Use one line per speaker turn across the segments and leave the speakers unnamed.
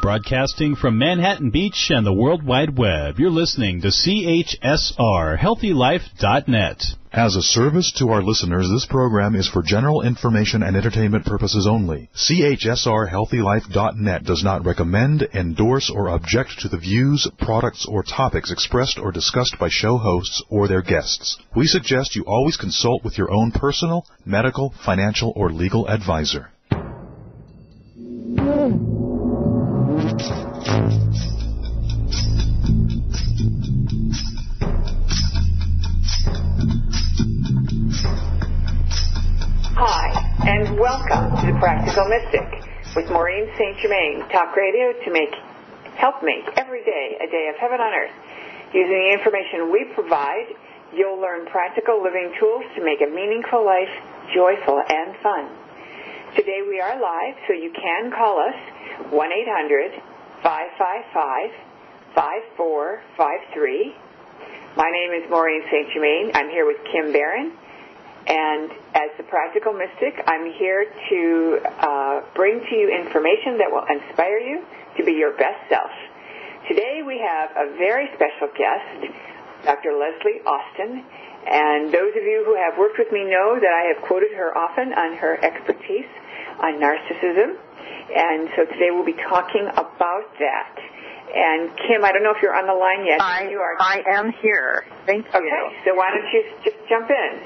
Broadcasting from Manhattan Beach and the World Wide Web, you're listening to CHSR, HealthyLife.net.
As a service to our listeners, this program is for general information and entertainment purposes only. CHSR, HealthyLife.net does not recommend, endorse, or object to the views, products, or topics expressed or discussed by show hosts or their guests. We suggest you always consult with your own personal, medical, financial, or legal advisor.
Hi, and welcome to The Practical Mystic with Maureen St Germain, talk radio to help make every day a day of heaven on earth. Using the information we provide, you'll learn practical living tools to make a meaningful life joyful and fun. Today we are live, so you can call us 1-800-555-5453. My name is Maureen St Germain. I'm here with Kim Barron. And as the Practical Mystic, I'm here to bring to you information that will inspire you to be your best self. Today we have a very special guest, Dr. Leslie Austin. And those of you who have worked with me know that I have quoted her often on her expertise on narcissism. And so today we'll be talking about that. And Kim, I don't know if you're on the line yet.
I am here. Thank you.
Okay, so why don't you just jump in?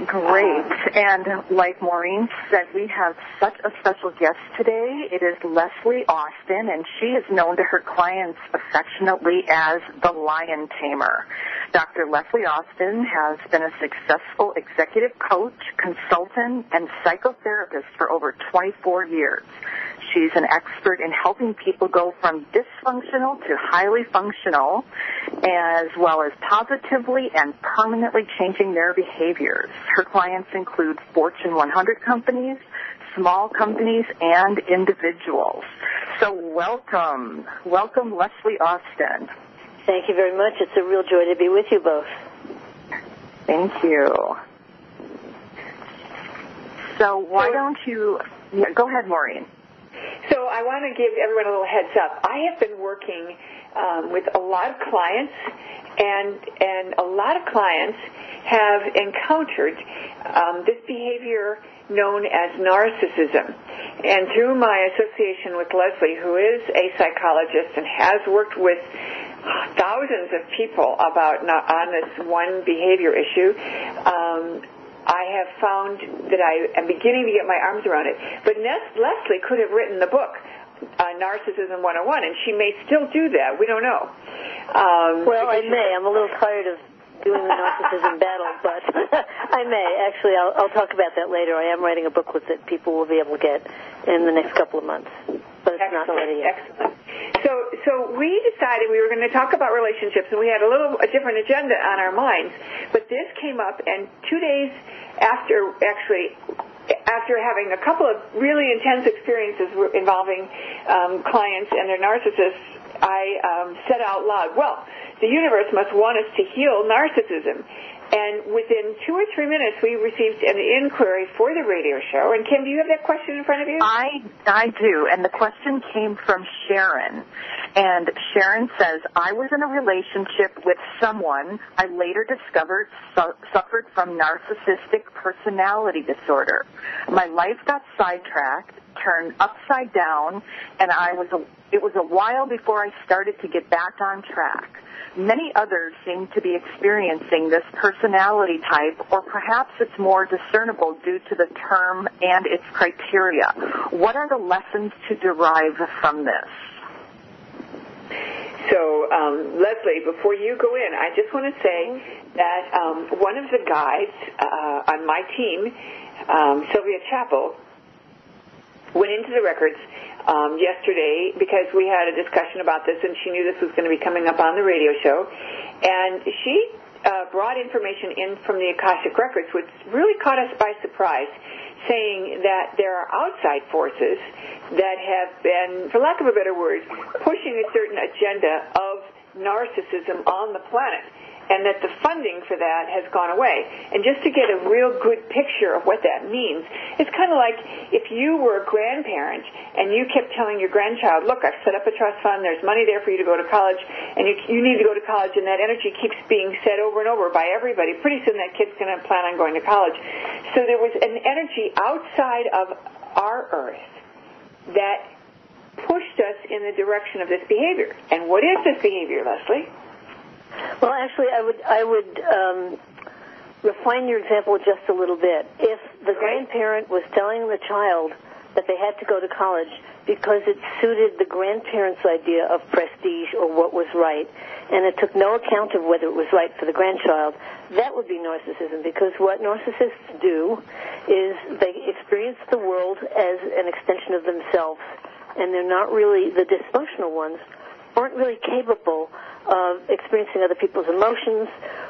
Great. And like Maureen said, we have such a special guest today. It is Leslie Austin, and she is known to her clients affectionately as the Lion Tamer. Dr. Leslie Austin has been a successful executive coach, consultant, and psychotherapist for over 24 years. She's an expert in helping people go from dysfunctional to highly functional, as well as positively and permanently changing their behaviors. Her clients include Fortune 100 companies, small companies, and individuals. So welcome, Leslie Austin.
Thank you very much. It's a real joy to be with you both.
Thank you. So why don't you go ahead, Maureen.
So I want to give everyone a little heads up. I have been working with a lot of clients, and a lot of clients have encountered this behavior known as narcissism. And through my association with Leslie, who is a psychologist and has worked with thousands of people on this one behavior issue, I have found that I am beginning to get my arms around it. But Leslie could have written the book, Narcissism 101, and she may still do that. We don't know.
Well, I may. I'm a little tired of doing the narcissism battle, but I may. Actually, I'll talk about that later. I am writing a booklet that people will be able to get in the next couple of months, but it's not ready yet.
Excellent. So we decided we were going to talk about relationships, and we had a different agenda on our minds. But this came up, and 2 days after having a couple of really intense experiences involving clients and their narcissists, I said out loud, well, the universe must want us to heal narcissism. And within 2 or 3 minutes, we received an inquiry for the radio show. And Kim, do you have that question in front of you?
I do, and the question came from Sharon. And Sharon says, I was in a relationship with someone I later discovered suffered from narcissistic personality disorder. My life got sidetracked, turned upside down, and it was a while before I started to get back on track. Many others seem to be experiencing this personality type, or perhaps it's more discernible due to the term and its criteria. What are the lessons to derive from this?
So, Leslie, before you go in, I just want to say that one of the guides on my team, Sylvia Chappell, went into the records yesterday because we had a discussion about this, and she knew this was going to be coming up on the radio show. And she brought information in from the Akashic Records, which really caught us by surprise, saying that there are outside forces that have been, for lack of a better word, pushing a certain agenda of narcissism on the planet. and that the funding for that has gone away. And just to get a real good picture of what that means, it's kind of like if you were a grandparent and you kept telling your grandchild, look, I've set up a trust fund, there's money there for you to go to college, and you need to go to college, and that energy keeps being said over and over by everybody. Pretty soon that kid's going to plan on going to college. So there was an energy outside of our earth that pushed us in the direction of this behavior. And what is this behavior, Leslie?
Well, actually, I would refine your example just a little bit. If the grandparent was telling the child that they had to go to college because it suited the grandparent's idea of prestige or what was right, and it took no account of whether it was right for the grandchild, that would be narcissism, because what narcissists do is they experience the world as an extension of themselves, and they're not really, the dysfunctional ones aren't really capable of experiencing other people's emotions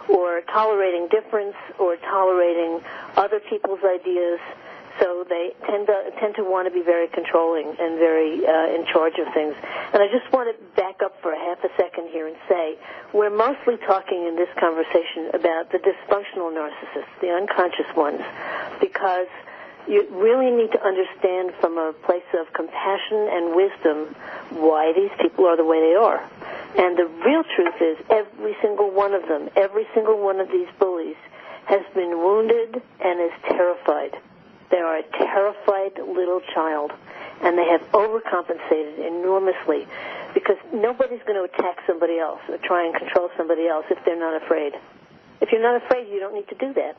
or tolerating difference or tolerating other people's ideas. So they tend to want to be very controlling and very in charge of things. And I just want to back up for a half a second here and say we're mostly talking in this conversation about the dysfunctional narcissists, the unconscious ones, because you really need to understand from a place of compassion and wisdom why these people are the way they are. And the real truth is every single one of them, every single one of these bullies has been wounded and is terrified. They are a terrified little child, and they have overcompensated enormously because nobody's going to attack somebody else or try and control somebody else if they're not afraid. If you're not afraid, you don't need to do that.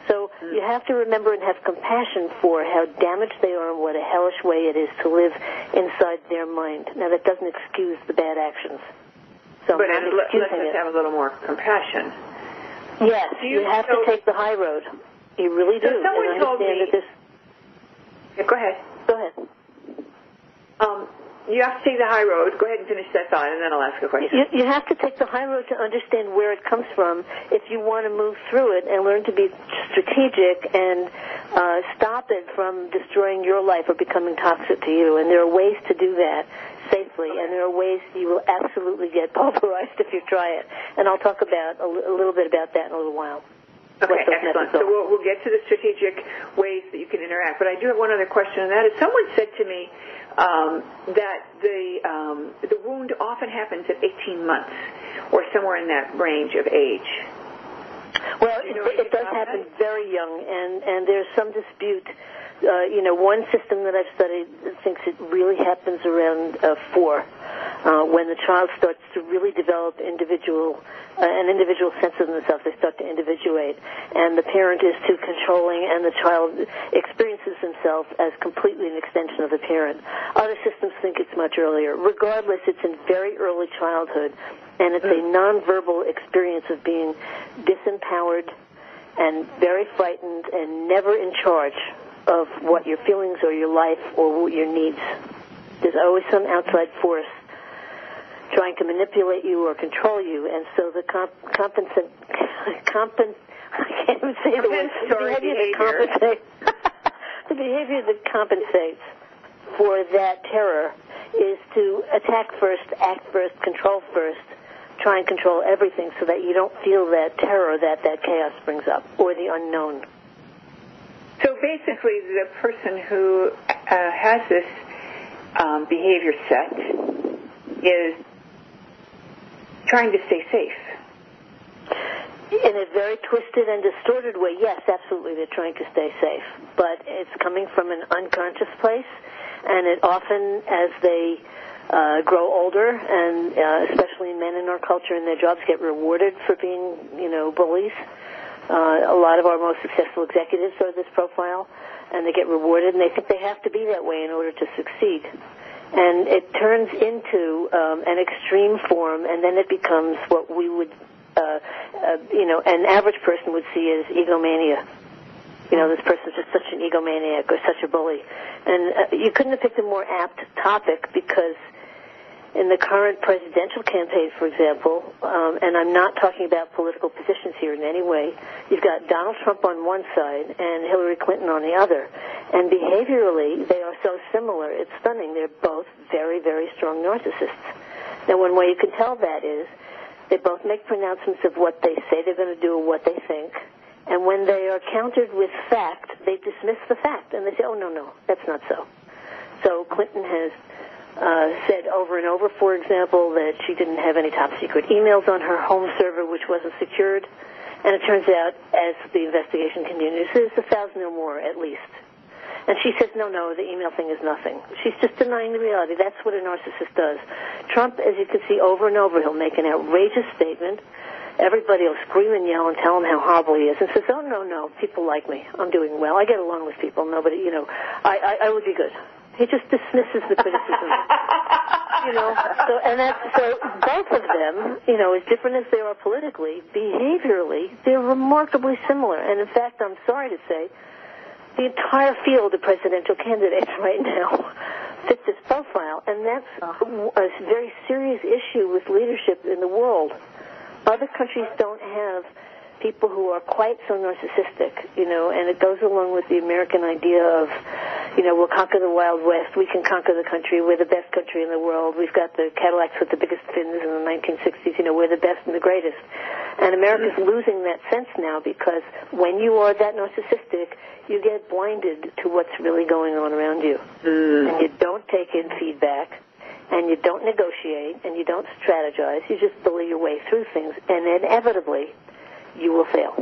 So you have to remember and have compassion for how damaged they are and what a hellish way it is to live inside their mind. Now, that doesn't excuse the bad actions. So
but let's have a little more compassion.
Yes, you have to take the high road. You really do.
So someone told me... Yeah, go ahead.
Go ahead.
You have to take the high road. Go ahead and finish that thought, and then I'll ask a question.
You have to take the high road to understand where it comes from if you want to move through it and learn to be strategic and stop it from destroying your life or becoming toxic to you. And there are ways to do that safely, and there are ways you will absolutely get pulverized if you try it. And I'll talk about a little bit about that in a little while.
Okay, excellent. So we'll get to the strategic ways that you can interact. But I do have one other question, and that is someone said to me that the wound often happens at 18 months or somewhere in that range of age.
Well, it does happen very young, and there's some dispute. One system that I've studied thinks it really happens around 4, when the child starts to really develop an individual sense of themselves. They start to individuate, and the parent is too controlling, and the child experiences himself as completely an extension of the parent. Other systems think it's much earlier. Regardless, it's in very early childhood, and it's a nonverbal experience of being disempowered and very frightened and never in charge of what your feelings or your life or your needs. There's always some outside force trying to manipulate you or control you, and so the I can't even say the word. The behavior that compensates for that terror is to attack first, act first, control first, try and control everything so that you don't feel that terror that chaos brings up, or the unknown.
So basically, the person who has this behavior set is trying to stay safe.
In a very twisted and distorted way, yes, absolutely, they're trying to stay safe. But it's coming from an unconscious place, and it often, as they grow older, and especially men in our culture and their jobs, get rewarded for being, bullies. A lot of our most successful executives are this profile, and they get rewarded, and they think they have to be that way in order to succeed. And it turns into an extreme form, and then it becomes what we would, an average person would see as egomania. This person's just such an egomaniac or such a bully. And you couldn't have picked a more apt topic, because in the current presidential campaign, for example, and I'm not talking about political positions here in any way, you've got Donald Trump on one side and Hillary Clinton on the other. And behaviorally, they are so similar, it's stunning. They're both very, very strong narcissists. Now, one way you can tell that is They both make pronouncements of what they say they're going to do or what they think. And when they are countered with fact, they dismiss the fact. And they say, oh, no, that's not so. So Clinton has said over and over, for example, that she didn't have any top-secret emails on her home server, which wasn't secured. And it turns out, as the investigation continues, there's 1,000 or more at least. And she says, no, the email thing is nothing. She's just denying the reality. That's what a narcissist does. Trump, as you can see over and over, he'll make an outrageous statement. Everybody will scream and yell and tell him how horrible he is and says, oh, no, people like me. I'm doing well. I get along with people. Nobody, I would be good. He just dismisses the criticism. So both of them, as different as they are politically, behaviorally, they're remarkably similar. And in fact, I'm sorry to say, the entire field of presidential candidates right now fit this profile, and that's a very serious issue with leadership in the world. Other countries don't have people who are quite so narcissistic, and it goes along with the American idea of, we'll conquer the Wild West, we can conquer the country, we're the best country in the world, we've got the Cadillacs with the biggest fins in the 1960s, we're the best and the greatest. And America's losing that sense now because when you are that narcissistic, you get blinded to what's really going on around you. And you don't take in feedback, and you don't negotiate, and you don't strategize, you just bully your way through things, and inevitably you will fail.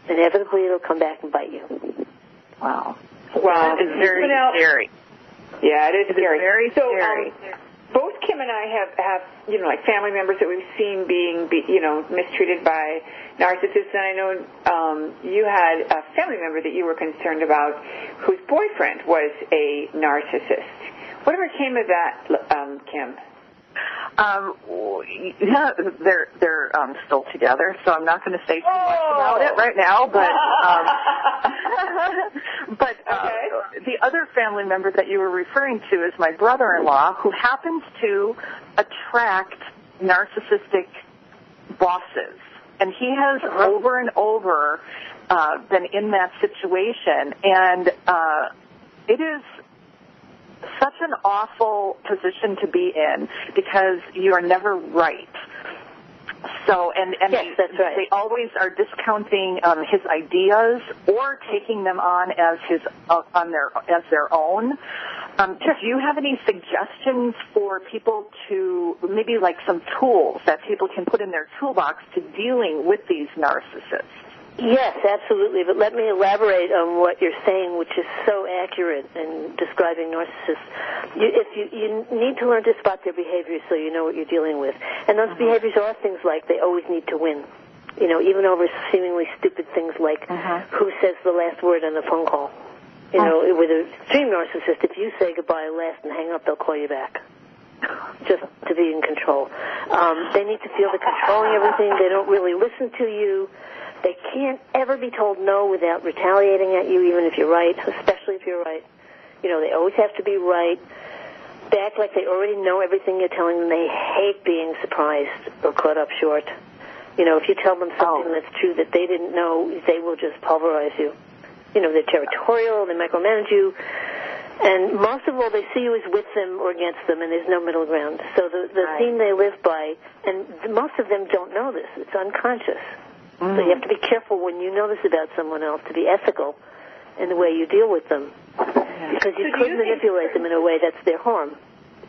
Inevitably it'll come back and bite you.
Wow.
Wow.
It's very scary.
Yeah, it is scary.
Very scary.
Both Kim and I have like family members that we've seen being mistreated by narcissists, and I know you had a family member that you were concerned about whose boyfriend was a narcissist. Whatever came of that, Kim?
Yeah, they're still together, so I'm not going to say too much about it right now. But the other family member that you were referring to is my brother-in-law, who happens to attract narcissistic bosses, and he has over and over been in that situation, and it is such an awful position to be in because you are never right. So, and
yes, that's right.
They always are discounting his ideas or taking them on as their own. Do you have any suggestions for people to maybe like some tools that people can put in their toolbox to dealing with these narcissists?
Yes, absolutely. But let me elaborate on what you're saying, which is so accurate in describing narcissists. You need to learn to spot their behaviors so you know what you're dealing with. And those behaviors are things like they always need to win. Even over seemingly stupid things like who says the last word on the phone call. With an extreme narcissist, if you say goodbye last and hang up, they'll call you back. Just to be in control. They need to feel they're controlling everything. They don't really listen to you. They can't ever be told no without retaliating at you, even if you're right, especially if you're right. They always have to be right. They act like they already know everything you're telling them. They hate being surprised or caught up short. If you tell them something that's true that they didn't know, they will just pulverize you. They're territorial, they micromanage you, and most of all, they see you as with them or against them, and there's no middle ground. So the theme they live by, and most of them don't know this, it's unconscious. So you have to be careful when you know this about someone else to be ethical in the way you deal with them. Because you could manipulate them in a way that's their harm.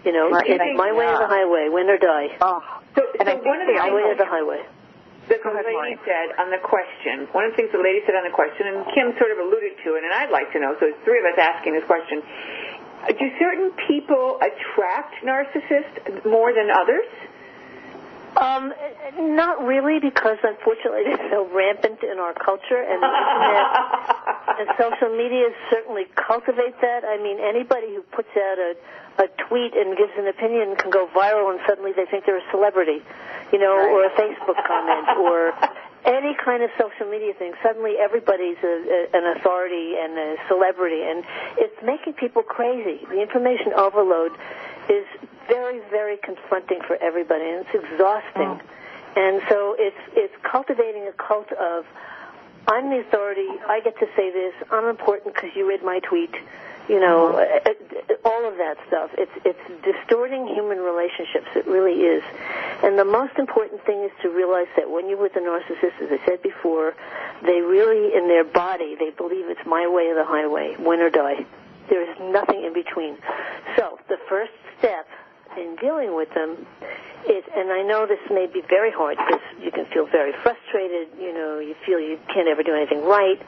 It's my way or the highway, win or die.
So one of the
way or the highway.
The lady said on the question, one of the things the lady said on the question, and Kim sort of alluded to it, and I'd like to know, so it's three of us asking this question, do certain people attract narcissists more than others?
Not really, because unfortunately they're so rampant in our culture, and the internet and social media certainly cultivate that. I mean, anybody who puts out a tweet and gives an opinion can go viral, and suddenly they think they're a celebrity, or a Facebook comment, or any kind of social media thing. Suddenly everybody's an authority and a celebrity, and it's making people crazy. The information overload is very, very confronting for everybody, and it's exhausting. And so it's cultivating a cult of, I'm the authority, I get to say this, I'm important because you read my tweet, You know, all of that stuff. It's distorting human relationships. It really is. And the most important thing is to realize that when you're with a narcissist, as I said before, they really, in their body, they believe it's my way or the highway, win or die. There is nothing in between. So the first step in dealing with them is, and I know this may be very hard because you can feel very frustrated, you know, you feel you can't ever do anything right.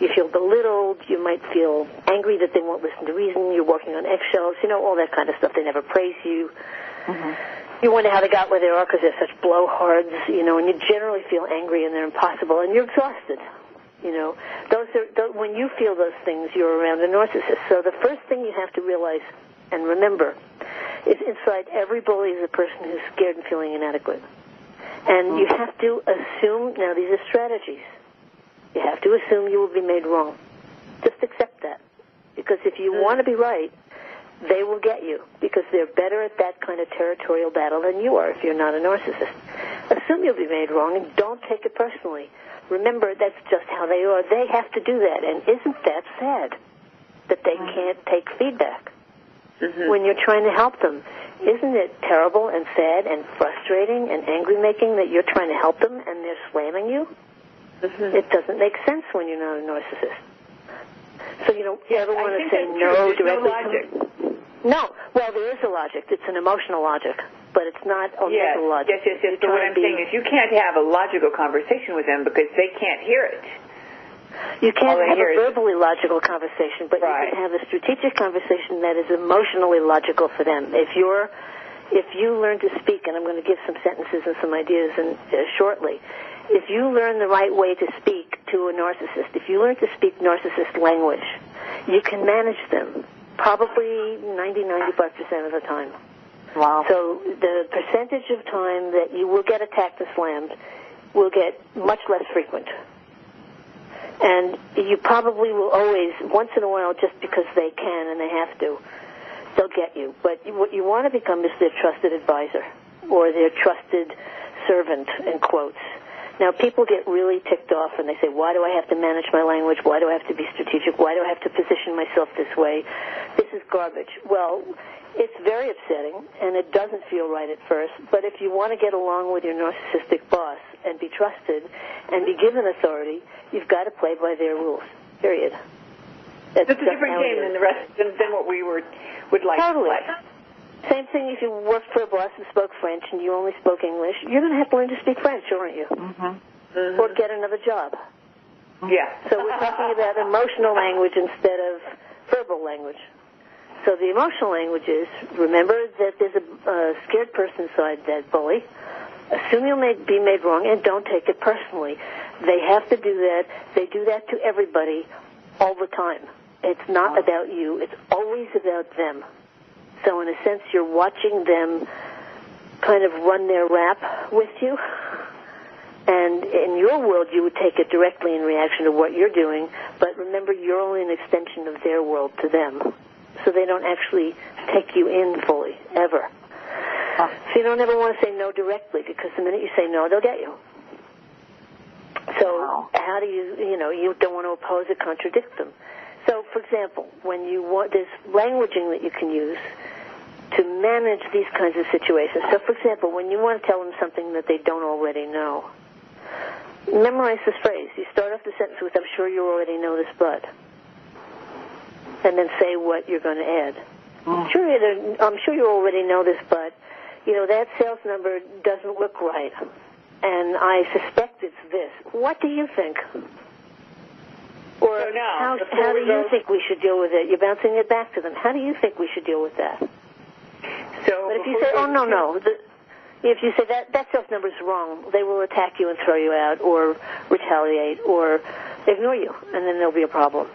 You feel belittled. You might feel angry that they won't listen to reason. You're walking on eggshells. You know, all that kind of stuff. They never praise you. Mm-hmm. You wonder how they got where they are because they're such blowhards, you know, and you generally feel angry and they're impossible and you're exhausted. You know, when you feel those things, you're around a narcissist. So the first thing you have to realize and remember is inside every bully is a person who's scared and feeling inadequate. And you have to assume, now these are strategies, you have to assume you will be made wrong. Just accept that. Because if you want to be right, they will get you. Because they're better at that kind of territorial battle than you are if you're not a narcissist. Assume you'll be made wrong and don't take it personally. Remember, that's just how they are. They have to do that. And isn't that sad that they can't take feedback when you're trying to help them? Isn't it terrible and sad and frustrating and angry-making that you're trying to help them and they're slamming you? It doesn't make sense when you're not a narcissist. So you don't ever want to say no directly.
No logic.
No. Well, there is a logic. It's an emotional logic, but it's not a mental logic.
Yes. So what I'm saying is you can't have a logical conversation with them because they can't hear it. You can't have a verbally logical conversation, but you can have a strategic conversation that is emotionally logical for them. If you learn to speak, and I'm going to give some sentences and some ideas shortly, if you learn the right way to speak to a narcissist, if you learn to speak narcissist language, you can manage them probably 90-95% of the time.
Wow.
So the percentage of time that you will get attacked and slammed will get much less frequent. And you probably will always, once in a while, just because they can and they have to, they'll get you. But what you want to become is their trusted advisor or their trusted servant, in quotes. Now, people get really ticked off and they say, why do I have to manage my language? Why do I have to be strategic? Why do I have to position myself this way? This is garbage. Well, it's very upsetting and it doesn't feel right at first, but if you want to get along with your narcissistic boss and be trusted and be given authority, you've got to play by their rules, period.
It's a different game than the rest than what we would like to play.
Same thing if you worked for a boss who spoke French and you only spoke English. You're going to have to learn to speak French, aren't you? Or get another job.
Yeah.
So we're talking about emotional language instead of verbal language. So the emotional language is, remember that there's a scared person inside that bully. Assume you'll be made wrong and don't take it personally. They have to do that. They do that to everybody all the time. It's not about you. It's always about them. So in a sense, you're watching them kind of run their rap with you. And in your world, you would take it directly in reaction to what you're doing. But remember, you're only an extension of their world to them. So they don't actually take you in fully, ever. So you don't ever want to say no directly, because the minute you say no, they'll get you. So how do you don't want to oppose or contradict them. So, for example, when you want, there's languaging that you can use to manage these kinds of situations. So, for example, when you want to tell them something that they don't already know, memorize this phrase. You start off the sentence with, I'm sure you already know this, but, and then say what you're going to add. I'm sure you already know this, but, that sales number doesn't look right, and I suspect it's this. What do you think? Or how do you think we should deal with it? You're bouncing it back to them. How do you think we should deal with that? But if you say, no, if you say that sales number's wrong, they will attack you and throw you out or retaliate or ignore you, and then there'll be a problem.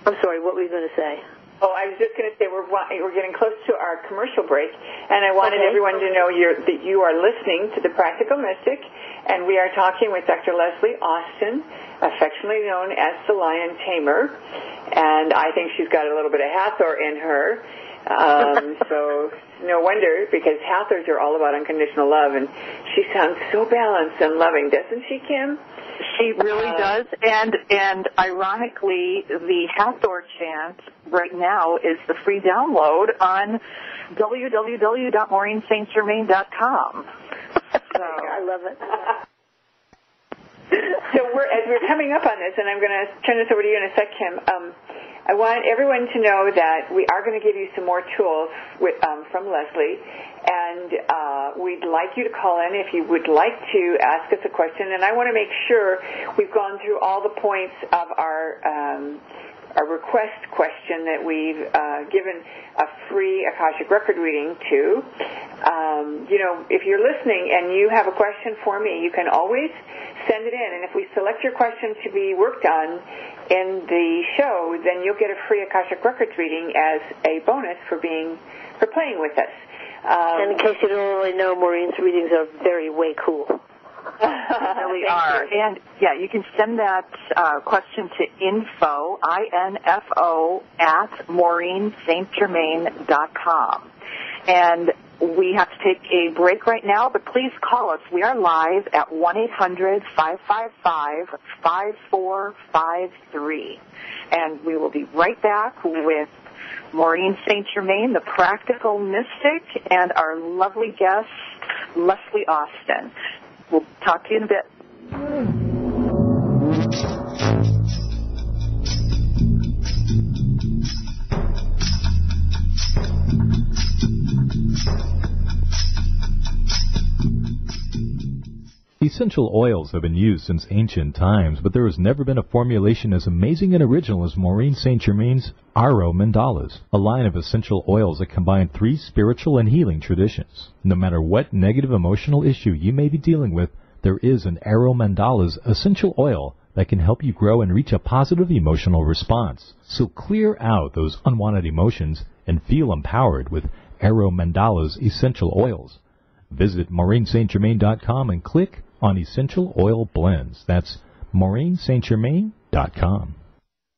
I'm sorry, what were you going to say?
Oh, I was just going to say we're getting close to our commercial break, and I wanted everyone to know that you are listening to The Practical Mystic, and we are talking with Dr. Leslie Austin, affectionately known as the Lion Tamer, and I think she's got a little bit of Hathor in her, so no wonder, because Hathors are all about unconditional love, and she sounds so balanced and loving, doesn't she, Kim?
She really does. And ironically, the Hathor chant right now is the free download on www.maureenstgermain.com. So
I love it.
So as we're coming up on this, and I'm going to turn this over to you in a sec, Kim, I want everyone to know that we are going to give you some more tools from Leslie, and we'd like you to call in if you would like to ask us a question. And I want to make sure we've gone through all the points of our request question that we've given a free Akashic record reading to. If you're listening and you have a question for me, you can always send it in. And if we select your question to be worked on in the show, then you'll get a free Akashic records reading as a bonus for playing with us.
And in case you don't already know, Maureen's readings are way cool.
They really are. And, yeah, you can send that question to info, I-N-F-O, at MaureenSt.Germain.com. And we have to take a break right now, but please call us. We are live at 1-800-555-5453. And we will be right back with Maureen St. Germain, the practical mystic, and our lovely guest, Leslie Austin. We'll talk to you in a bit.
Essential oils have been used since ancient times, but there has never been a formulation as amazing and original as Maureen St. Germain's Aro Mandalas, a line of essential oils that combine 3 spiritual and healing traditions. No matter what negative emotional issue you may be dealing with, there is an Aro Mandalas essential oil that can help you grow and reach a positive emotional response. So clear out those unwanted emotions and feel empowered with Aro Mandalas essential oils. Visit MaureenStGermain.com and click on Essential Oil Blends. That's MaureenStGermain.com.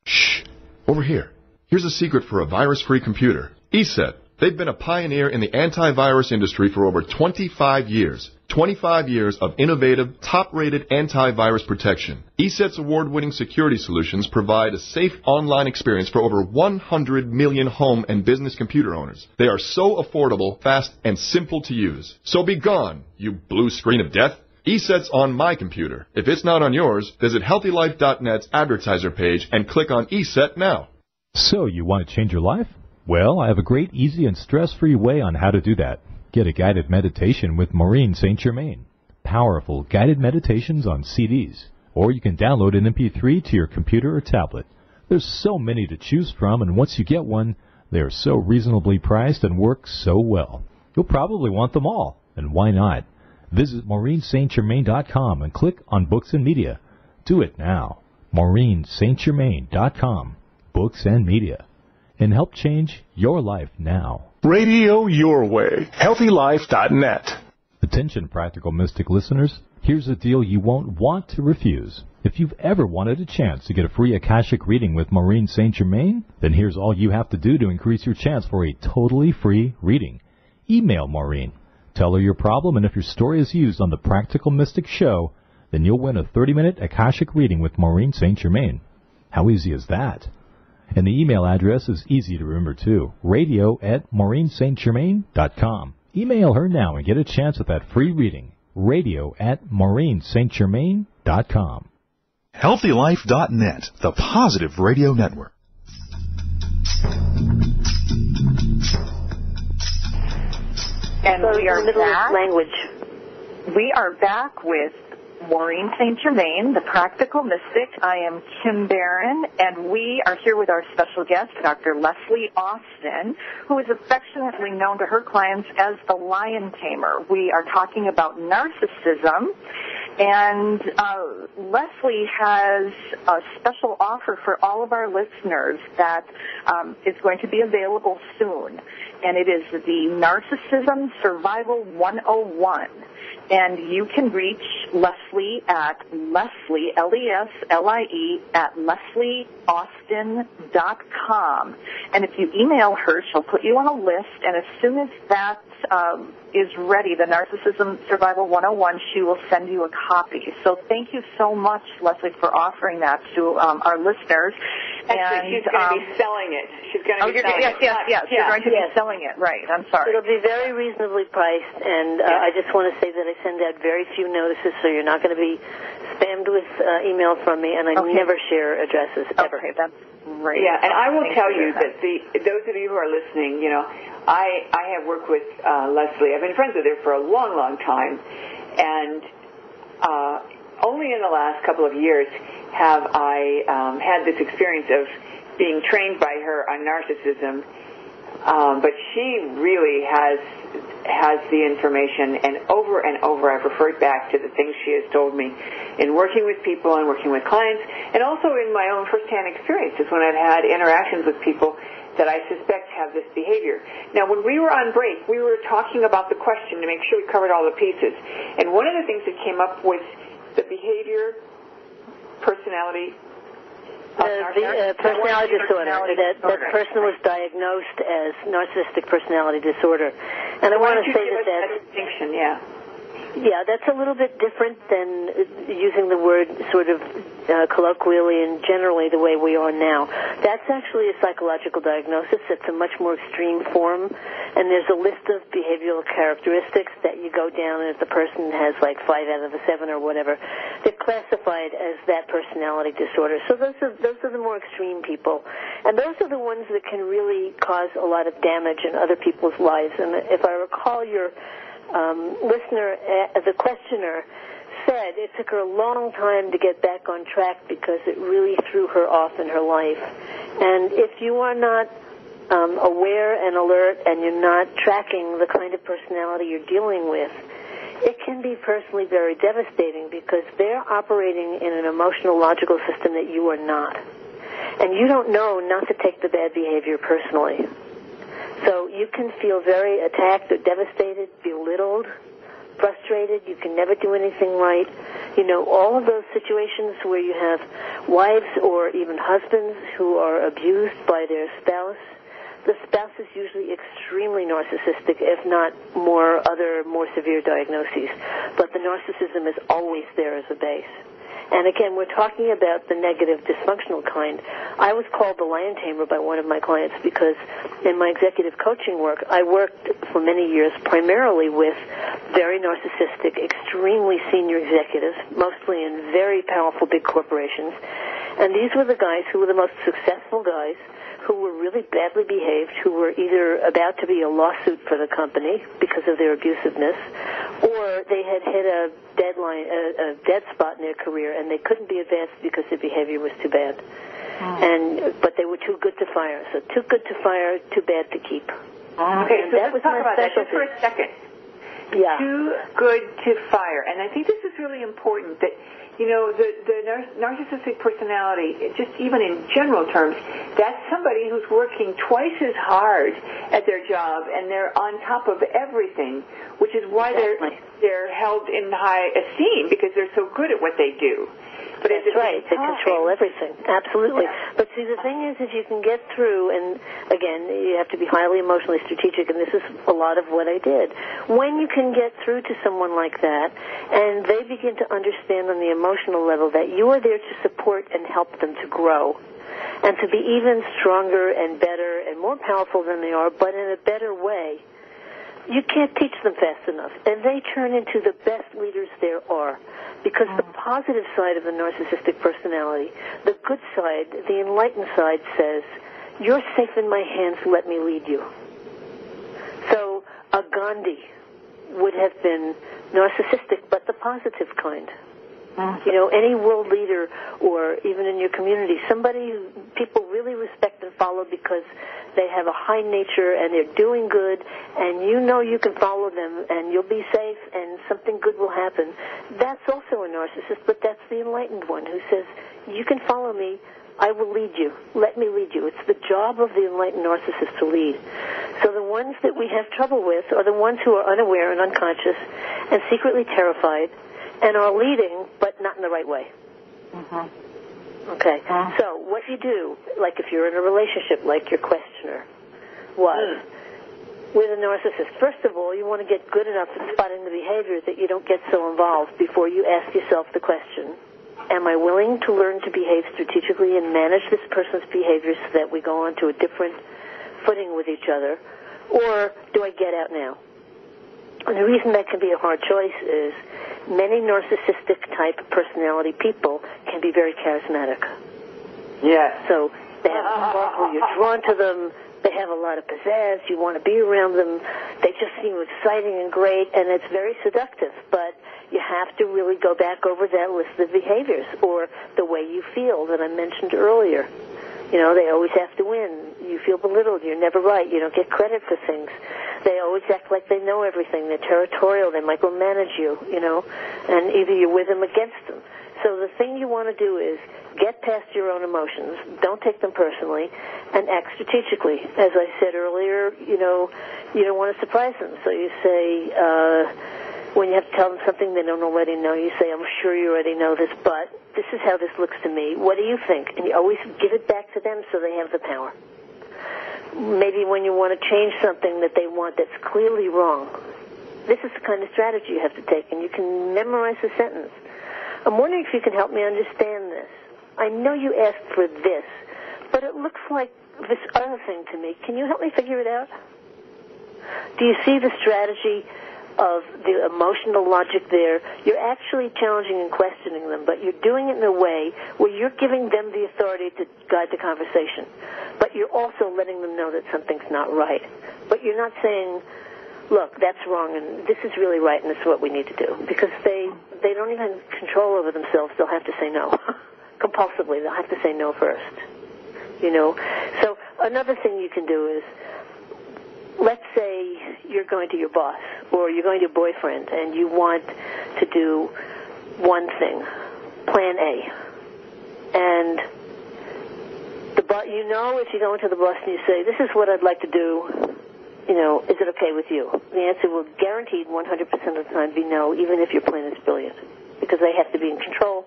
Shh! Over here. Here's a secret for a virus-free computer. ESET. They've been a pioneer in the antivirus industry for over 25 years. 25 years of innovative, top-rated antivirus protection. ESET's award-winning security solutions provide a safe online experience for over 100 million home and business computer owners. They are so affordable, fast, and simple to use. So be gone, you blue screen of death. ESET's on my computer. If it's not on yours, visit HealthyLife.net's advertiser page and click on ESET now.
So, you want to change your life? Well, I have a great, easy, and stress-free way on how to do that. Get a guided meditation with Maureen St. Germain. Powerful guided meditations on CDs. Or you can download an MP3 to your computer or tablet. There's so many to choose from, and once you get one, they are so reasonably priced and work so well. You'll probably want them all, and why not? Visit MaureenStGermain.com and click on Books and Media. Do it now. MaureenStGermain.com. Books and Media. And help change your life now.
Radio your way. HealthyLife.net.
Attention, Practical Mystic listeners. Here's a deal you won't want to refuse. If you've ever wanted a chance to get a free Akashic reading with Maureen St. Germain, then here's all you have to do to increase your chance for a totally free reading. Email Maureen. Tell her your problem, and if your story is used on the Practical Mystic Show, then you'll win a 30-minute Akashic reading with Maureen St. Germain. How easy is that? And the email address is easy to remember, too. radio@MaureenStGermain.com. Email her now and get a chance at that free reading. radio@MaureenStGermain.com.
HealthyLife.net, the positive radio network.
And
so
we are back.
Language.
We are back with Maureen St. Germain, the Practical Mystic. I am Kim Barron, and we are here with our special guest, Dr. Leslie Austin, who is affectionately known to her clients as the Lion Tamer. We are talking about narcissism, and Leslie has a special offer for all of our listeners that is going to be available soon. and it is the Narcissism Survival 101. And you can reach Leslie at Leslie, Leslie, at leslieaustin.com. And if you email her, she'll put you on a list, and as soon as that is ready, the Narcissism Survival 101, she will send you a copy. So thank you so much, Leslie, for offering that to our listeners.
Actually, she's going to be selling it. She's going to be selling it.
Yes, you're going to be selling it, right. I'm sorry.
It'll be very reasonably priced, and I just want to say that I send out very few notices, so you're not going to be spammed with email from me, and I never share addresses, ever.
Okay, that's great.
Yeah, and I will tell you that those of you who are listening, you know, I have worked with Leslie. I've been friends with her for a long, long time, and only in the last couple of years have I had this experience of being trained by her on narcissism. But she really has the information, and over I've referred back to the things she has told me in working with people and working with clients, and also in my own firsthand experiences when I've had interactions with people that I suspect have this behavior. Now, when we were on break, we were talking about the question to make sure we covered all the pieces. And one of the things that came up was the behavior, personality,
personality disorder. That person was diagnosed as narcissistic personality disorder. And I want to say that
distinction,
yeah, that's a little bit different than using the word sort of colloquially and generally the way we are now. That's actually a psychological diagnosis. It's a much more extreme form, and there's a list of behavioral characteristics that you go down, and if the person has like 5 out of the 7 or whatever, they're classified as that personality disorder. So those are the more extreme people, and those are the ones that can really cause a lot of damage in other people's lives. And if I recall, your listener, the questioner, said it took her a long time to get back on track because it really threw her off in her life. And if you are not aware and alert and you're not tracking the kind of personality you're dealing with, it can be personally very devastating because they're operating in an emotional, logical system that you are not. And you don't know not to take the bad behavior personally. So you can feel very attacked or devastated, belittled, frustrated. You can never do anything right. You know, all of those situations where you have wives or even husbands who are abused by their spouse, the spouse is usually extremely narcissistic, if not more severe diagnoses. But the narcissism is always there as a base. And again, we're talking about the negative, dysfunctional kind. I was called the lion tamer by one of my clients because in my executive coaching work, I worked for many years primarily with very narcissistic, extremely senior executives, mostly in very powerful big corporations. And these were the guys who were the most successful guys, who were really badly behaved, who were either about to be a lawsuit for the company because of their abusiveness, or they had hit a dead spot in their career, and they couldn't be advanced because their behavior was too bad. But they were too good to fire. So too good to fire, too bad to keep.
Okay, so let's talk about that just for a second.
Yeah.
Too good to fire. And I think this is really important that, you know, the narcissistic personality, just even in general terms, that's somebody who's working twice as hard at their job, and they're on top of everything, which is why they're held in high esteem, because they're so good at what they do. But
that's right. They control everything. Absolutely. Yeah. But see, the thing is, if you can get through, and again, you have to be highly emotionally strategic, and this is a lot of what I did. When you can get through to someone like that, and they begin to understand on the emotional level that you are there to support and help them to grow, and to be even stronger and better and more powerful than they are, but in a better way, you can't teach them fast enough. And they turn into the best leaders there are. Because the positive side of the narcissistic personality, the good side, the enlightened side says, you're safe in my hands, let me lead you. So a Gandhi would have been narcissistic, but the positive kind. You know, any world leader or even in your community, somebody who people really respect and follow because they have a high nature and they're doing good, and you know you can follow them and you'll be safe and something good will happen. That's also a narcissist, but that's the enlightened one who says, you can follow me, I will lead you. Let me lead you. It's the job of the enlightened narcissist to lead. So the ones that we have trouble with are the ones who are unaware and unconscious and secretly terrified and are leading, but not in the right way.
Mm-hmm.
Okay. So what you do, like if you're in a relationship, like your questioner was, with a narcissist, first of all, you want to get good enough at spotting the behavior that you don't get so involved before you ask yourself the question, am I willing to learn to behave strategically and manage this person's behavior so that we go on to a different footing with each other, or do I get out now? And the reason that can be a hard choice is many narcissistic-type personality people can be very charismatic.
Yes.
So they have sparkle, you're drawn to them, they have a lot of pizzazz, you want to be around them, they just seem exciting and great, and it's very seductive, but you have to really go back over that list of behaviors, or the way you feel that I mentioned earlier. You know, they always have to win. You feel belittled. You're never right. You don't get credit for things. They always act like they know everything. They're territorial. They micromanage you, you know, and either you're with them or against them. So the thing you want to do is get past your own emotions. Don't take them personally, and act strategically. As I said earlier, you know, you don't want to surprise them. So you say, when you have to tell them something they don't already know, you say, I'm sure you already know this, but this is how this looks to me. What do you think? And you always give it back to them so they have the power. Maybe when you want to change something that they want that's clearly wrong, this is the kind of strategy you have to take, and you can memorize the sentence. I'm wondering if you can help me understand this. I know you asked for this, but it looks like this other thing to me. Can you help me figure it out? Do you see the strategy of the emotional logic there? You're actually challenging and questioning them, but you're doing it in a way where you're giving them the authority to guide the conversation. But you're also letting them know that something's not right. But you're not saying, look, that's wrong, and this is really right, and this is what we need to do. Because they don't even control over themselves. They'll have to say no. Compulsively, they'll have to say no first. You know? So another thing you can do is, let's say you're going to your boss or you're going to your boyfriend and you want to do one thing, plan A. And you know, if you go into the boss and you say, this is what I'd like to do, you know, is it okay with you? The answer will guaranteed 100% of the time be no, even if your plan is brilliant, because they have to be in control.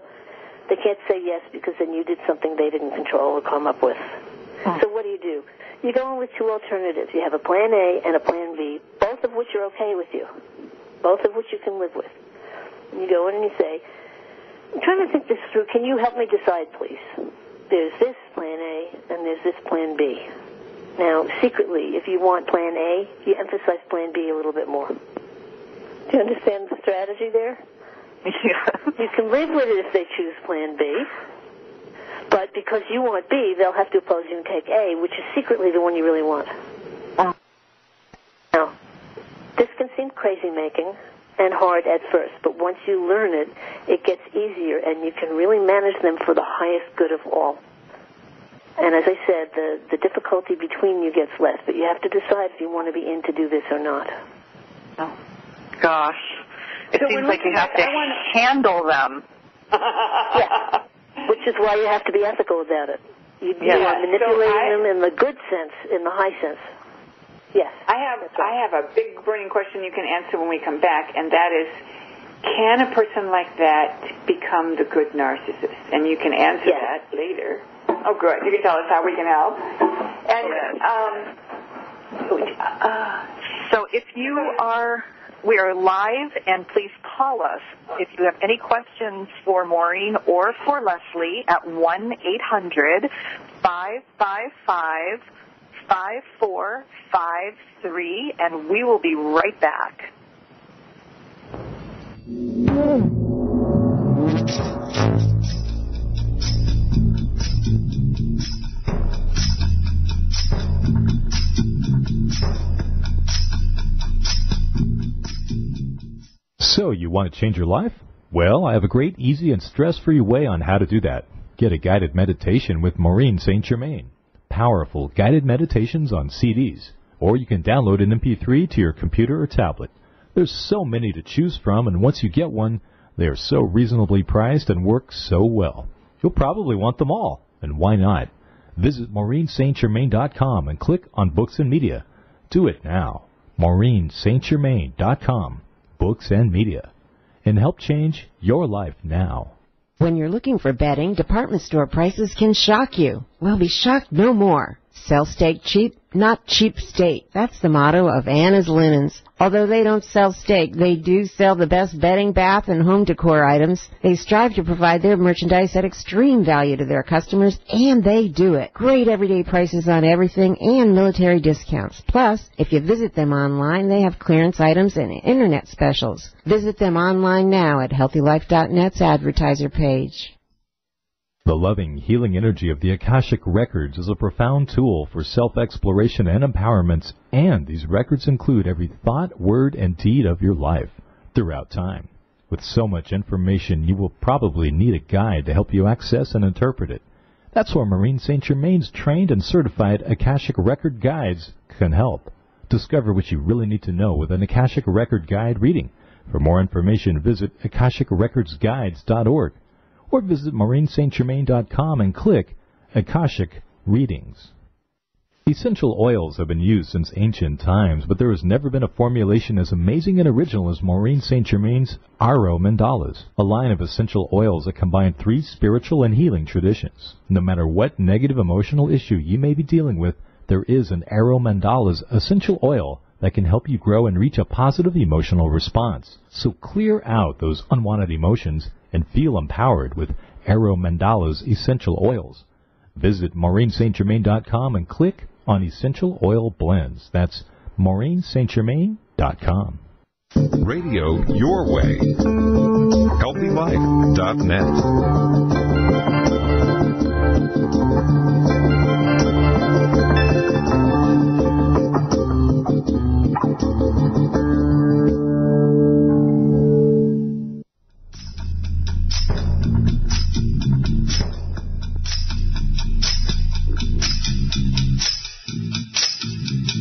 They can't say yes because then you did something they didn't control or come up with. So what do? You go in with two alternatives. You have a plan A and a plan B, both of which are okay with you, both of which you can live with. And you go in and you say, I'm trying to think this through. Can you help me decide, please? There's this plan A and there's this plan B. Now, secretly, if you want plan A, you emphasize plan B a little bit more. Do you understand the strategy there? You can live with it if they choose plan B. But because you want B, they'll have to oppose you and take A, which is secretly the one you really want. Now, this can seem crazy-making and hard at first, but once you learn it, it gets easier, and you can really manage them for the highest good of all. And as I said, the difficulty between you gets less, but you have to decide if you want to be in to do this or not.
Oh, gosh. It seems like you have to handle them.
Yeah. Which is why you have to be ethical about it. You are manipulating them in the good sense, in the high sense. Yes.
I have a big burning question you can answer when we come back, and that is, can a person like that become the good narcissist? And you can answer that later. Oh, good. You can tell us how we can help. And
so if you are... We are live, and please call us if you have any questions for Maureen or for Leslie at 1-800-555-5453, and we will be right back.
So, you want to change your life? Well, I have a great, easy, and stress-free way on how to do that. Get a guided meditation with Maureen St Germain. Powerful guided meditations on CDs. Or you can download an MP3 to your computer or tablet. There's so many to choose from, and once you get one, they are so reasonably priced and work so well. You'll probably want them all. And why not? Visit MaureenSt.Germain.com and click on Books and Media. Do it now. MaureenSt.Germain.com, Books and Media. And help change your life now.
When you're looking for bedding, department store prices can shock you. Well, be shocked no more. Sell steak cheap, not cheap state. That's the motto of Anna's Linens. Although they don't sell steak, they do sell the best bedding, bath, and home decor items. They strive to provide their merchandise at extreme value to their customers, and they do it. Great everyday prices on everything and military discounts. Plus, if you visit them online, they have clearance items and internet specials. Visit them online now at HealthyLife.net's advertiser page.
The loving, healing energy of the Akashic Records is a profound tool for self-exploration and empowerment, and these records include every thought, word, and deed of your life throughout time. With so much information, you will probably need a guide to help you access and interpret it. That's where Maureen St Germain's trained and certified Akashic Record guides can help. Discover what you really need to know with an Akashic Record guide reading. For more information, visit AkashicRecordsGuides.org. or visit MaureenStGermain.com and click Akashic Readings. Essential oils have been used since ancient times, but there has never been a formulation as amazing and original as Maureen St Germain's Aro Mandalas, a line of essential oils that combine 3 spiritual and healing traditions. No matter what negative emotional issue you may be dealing with, there is an Aro Mandalas essential oil that can help you grow and reach a positive emotional response. So clear out those unwanted emotions and feel empowered with Aro Mandala's essential oils. Visit MaureenStGermain.com and click on Essential Oil Blends. That's MaureenStGermain.com.
Radio your way. HealthyLife.net.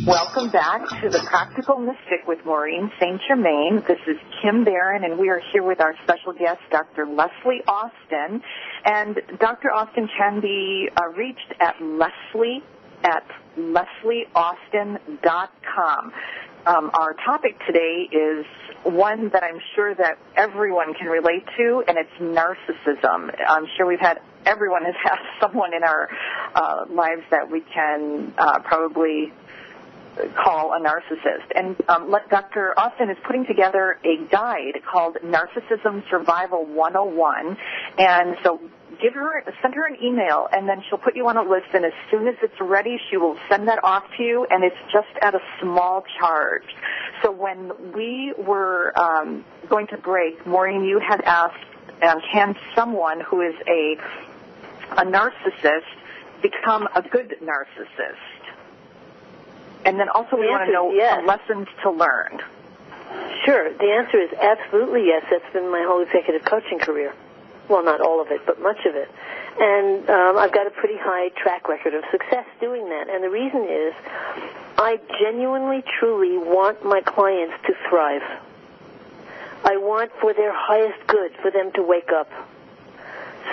Welcome back to The Practical Mystic with Maureen St. Germain. This is Kim Barron, and we are here with our special guest, Dr. Leslie Austin. And Dr. Austin can be reached at leslieaustin.com. Our topic today is one that I'm sure that everyone can relate to, and it's narcissism. I'm sure everyone has had someone in our lives that we can probably call a narcissist. And Dr. Austin is putting together a guide called Narcissism Survival 101. And so send her an email, and then she'll put you on a list, and as soon as it's ready, she will send that off to you, and it's just at a small charge. So when we were going to break, Maureen, you had asked, can someone who is a narcissist become a good narcissist? And then also we want to know some lessons to learn.
Sure. The answer is absolutely yes. That's been my whole executive coaching career. Well, not all of it, but much of it. And I've got a pretty high track record of success doing that. And the reason is I genuinely, truly want my clients to thrive. I want for their highest good for them to wake up.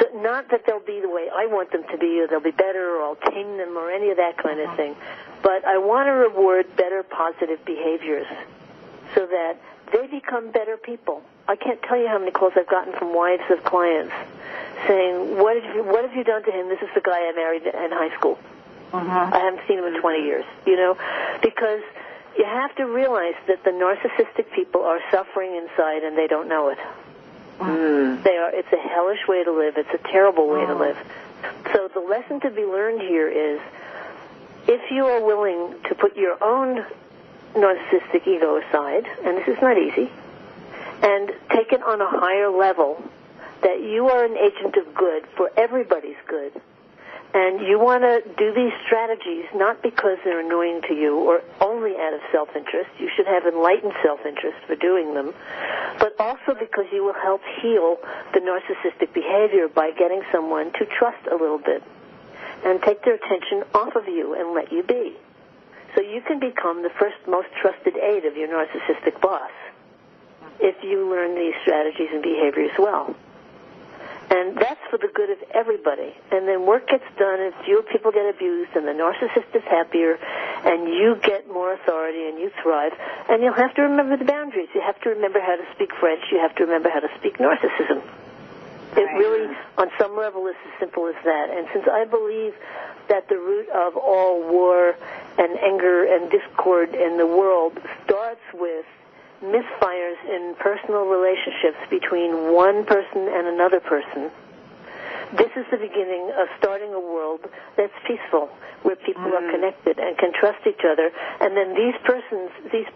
So not that they'll be the way I want them to be, or they'll be better, or I'll tame them, or any of that kind of thing. But I want to reward better positive behaviors so that they become better people. I can't tell you how many calls I've gotten from wives of clients saying, what have you done to him? This is the guy I married in high school. I haven't seen him in 20 years, because you have to realize that the narcissistic people are suffering inside and they don't know it. It's a hellish way to live. It's a terrible way to live. So the lesson to be learned here is, if you are willing to put your own narcissistic ego aside, and this is not easy, and take it on a higher level, that you are an agent of good for everybody's good, and you want to do these strategies not because they're annoying to you or only out of self-interest. You should have enlightened self-interest for doing them, but also because you will help heal the narcissistic behavior by getting someone to trust a little bit and take their attention off of you and let you be. So you can become the first most trusted aide of your narcissistic boss if you learn these strategies and behaviors well. And that's for the good of everybody. And then work gets done, and fewer people get abused, and the narcissist is happier, and you get more authority, and you thrive. And you'll have to remember the boundaries. You have to remember how to speak French. You have to remember how to speak narcissism. It really, on some level, is as simple as that. And since I believe that the root of all war and anger and discord in the world starts with misfires in personal relationships between one person and another person, this is the beginning of starting a world that's peaceful, where people are connected and can trust each other. And then these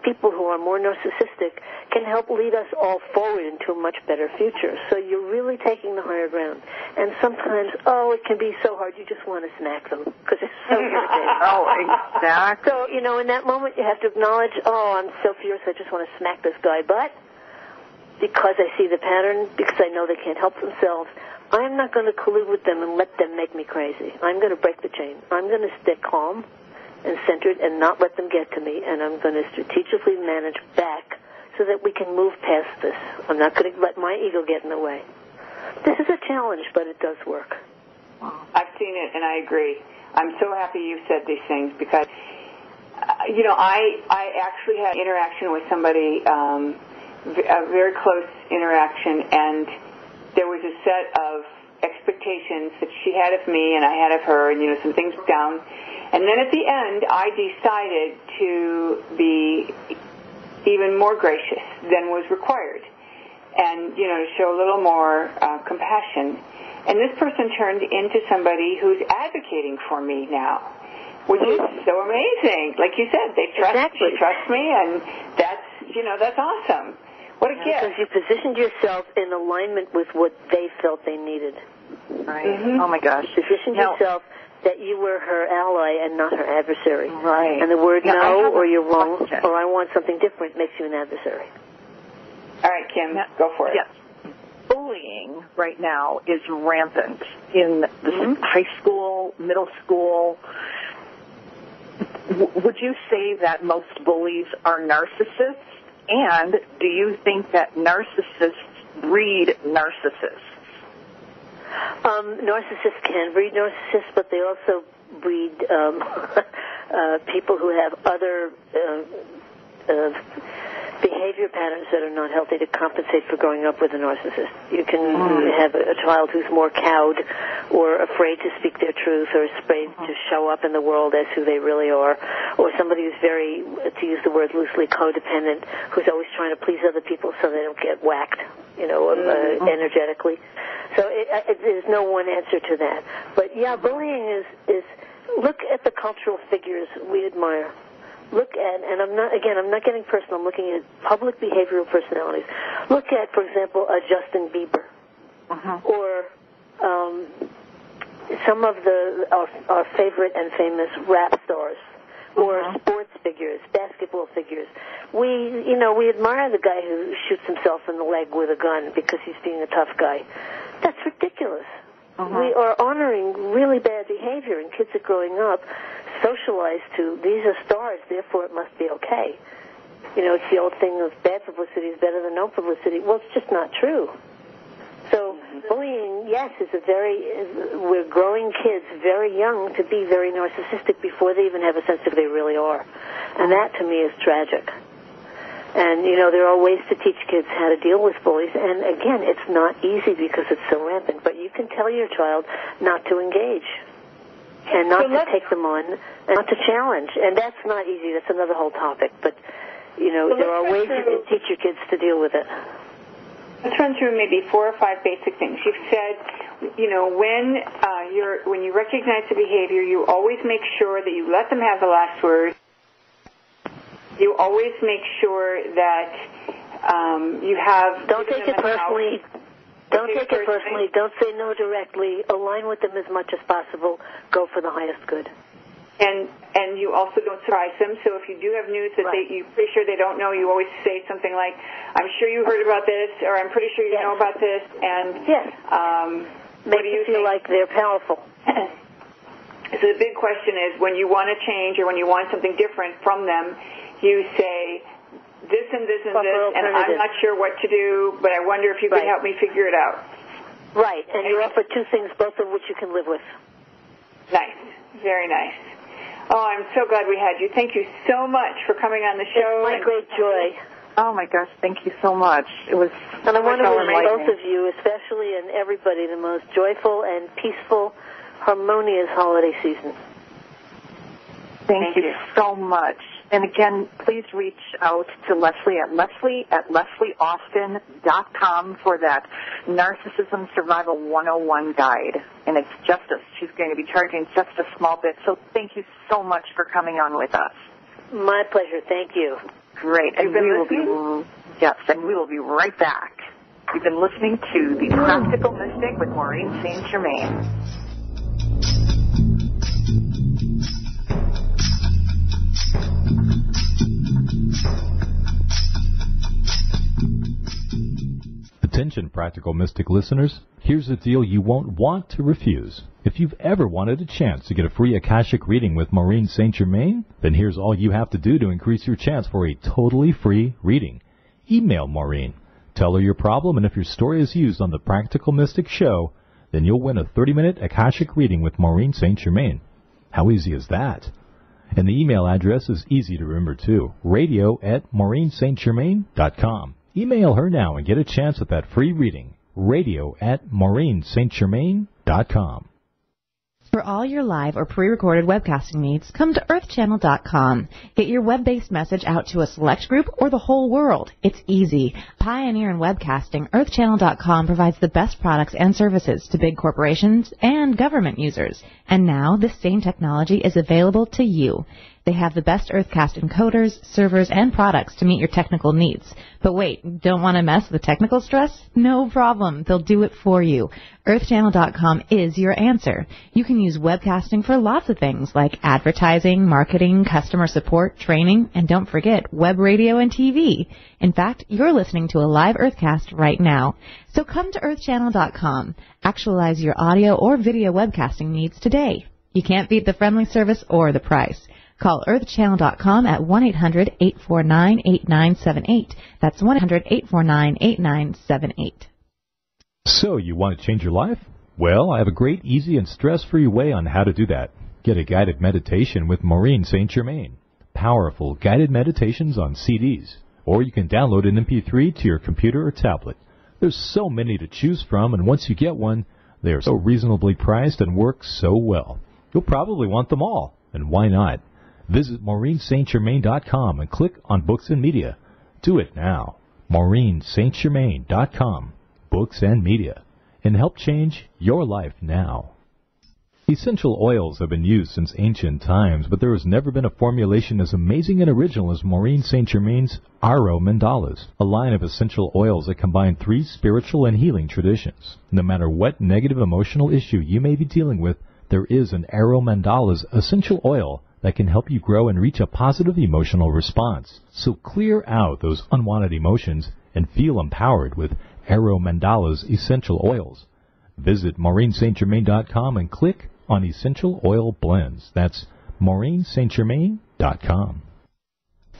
people who are more narcissistic, can help lead us all forward into a much better future. So you're really taking the higher ground. And sometimes, it can be so hard, you just want to smack them because it's so irritating.
Exactly.
So, in that moment you have to acknowledge, I'm so fierce, I just want to smack this guy. But because I see the pattern, because I know they can't help themselves, I'm not going to collude with them and let them make me crazy. I'm going to break the chain. I'm going to stay calm and centered and not let them get to me, and I'm going to strategically manage back so that we can move past this. I'm not going to let my ego get in the way. This is a challenge, but it does work.
I've seen it, and I agree. I'm so happy you said these things because, I actually had interaction with somebody, a very close interaction, and there was a set of expectations that she had of me and I had of her, and, some things broke down. And then at the end, I decided to be even more gracious than was required and, to show a little more compassion. And this person turned into somebody who's advocating for me now, which is so amazing. Like you said, they trust me, and that's awesome. What a gift.
Because you positioned yourself in alignment with what they felt they needed.
Right. Oh, my gosh.
Positioned yourself that you were her ally and not her adversary.
Right.
And the word no, or you're wrong, or I want something different makes you an adversary.
All right, Kim, go for it.
Yes. Bullying right now is rampant in the high school, middle school. Would you say that most bullies are narcissists? And do you think that narcissists breed narcissists?
Narcissists can breed narcissists, but they also breed people who have other behavior patterns that are not healthy to compensate for growing up with a narcissist. You can have a child who's more cowed or afraid to speak their truth or afraid to show up in the world as who they really are, or somebody who's very, to use the word loosely, codependent, who's always trying to please other people so they don't get whacked, energetically. So there's no one answer to that. But, bullying is look at the cultural figures we admire. Look at, and I'm not getting personal, I'm looking at public behavioral personalities. Look at, for example, Justin Bieber, or some of our favorite and famous rap stars, or sports figures, basketball figures. We admire the guy who shoots himself in the leg with a gun because he's being a tough guy. That's ridiculous. We are honoring really bad behavior, and kids are growing up socialized to, these are stars, therefore it must be okay. It's the old thing of bad publicity is better than no publicity. Well, it's just not true. So bullying, yes, we're growing kids very young to be very narcissistic before they even have a sense of who they really are. And that, to me, is tragic. And, there are ways to teach kids how to deal with bullies. And, again, it's not easy because it's so rampant. But you can tell your child not to engage and not to take them on and not to challenge. And that's not easy. That's another whole topic. But, there are ways you can teach your kids to deal with it.
Let's run through maybe 4 or 5 basic things. You've said, when you recognize the behavior, you always make sure that you let them have the last word. You always make sure that you have...
Don't take it personally. Don't take it personally. Don't say no directly. Align with them as much as possible. Go for the highest good.
And you also don't surprise them. So if you do have news that you're pretty sure they don't know, you always say something like, I'm sure you heard about this, or I'm pretty sure you know about this. And
make them feel like they're powerful.
So the big question is, when you want to change or when you want something different from them, you say this and this and this, and I'm not sure what to do, but I wonder if you could help me figure it out.
Right, and you offer two things, both of which you can live with.
Nice. Very nice. Oh, I'm so glad we had you. Thank you so much for coming on the show.
It's my great joy.
Oh, my gosh, thank you so much. It was
and I want to wish both of you, especially, and everybody, the most joyful and peaceful, harmonious holiday season.
Thank you so much. And again, please reach out to Leslie at leslieaustin.com for that Narcissism Survival 101 guide. And she's going to be charging just a small bit. So thank you so much for coming on with us.
My pleasure. Thank you.
Great. And we will be right back. You've been listening to The Practical Mystic with Maureen St Germain.
Attention, Practical Mystic listeners. Here's a deal you won't want to refuse. If you've ever wanted a chance to get a free Akashic reading with Maureen St Germain, then here's all you have to do to increase your chance for a totally free reading. Email Maureen. Tell her your problem, and if your story is used on the Practical Mystic show, then you'll win a 30-minute Akashic reading with Maureen St Germain. How easy is that? And the email address is easy to remember, too. radio@maureenstgermain.com. Email her now and get a chance at that free reading. radio@maureenstgermain.com.
For all your live or pre-recorded webcasting needs, come to earthchannel.com. Get your web-based message out to a select group or the whole world. It's easy. Pioneer in webcasting, earthchannel.com provides the best products and services to big corporations and government users. And now this same technology is available to you. They have the best Earthcast encoders, servers, and products to meet your technical needs. But wait, don't want to mess with technical stress? No problem. They'll do it for you. EarthChannel.com is your answer. You can use webcasting for lots of things like advertising, marketing, customer support, training, and don't forget web radio and TV. In fact, you're listening to a live Earthcast right now. So come to EarthChannel.com. Actualize your audio or video webcasting needs today. You can't beat the friendly service or the price. Call earthchannel.com at 1-800-849-8978. That's 1-800-849-8978.
So, you want to change your life? Well, I have a great, easy, and stress-free way on how to do that. Get a guided meditation with Maureen St Germain. Powerful guided meditations on CDs. Or you can download an MP3 to your computer or tablet. There's so many to choose from, and once you get one, they are so reasonably priced and work so well. You'll probably want them all, and why not? Visit MaureenStGermain.com and click on Books and Media. Do it now. MaureenStGermain.com, Books and Media, and help change your life now. Essential oils have been used since ancient times, but there has never been a formulation as amazing and original as Maureen St Germain's Aro Mandalas, a line of essential oils that combine 3 spiritual and healing traditions. No matter what negative emotional issue you may be dealing with, there is an Aro Mandalas essential oil that can help you grow and reach a positive emotional response. So clear out those unwanted emotions and feel empowered with Aro Mandalas essential oils. Visit MaureenStGermain.com and click on Essential Oil Blends. That's MaureenStGermain.com.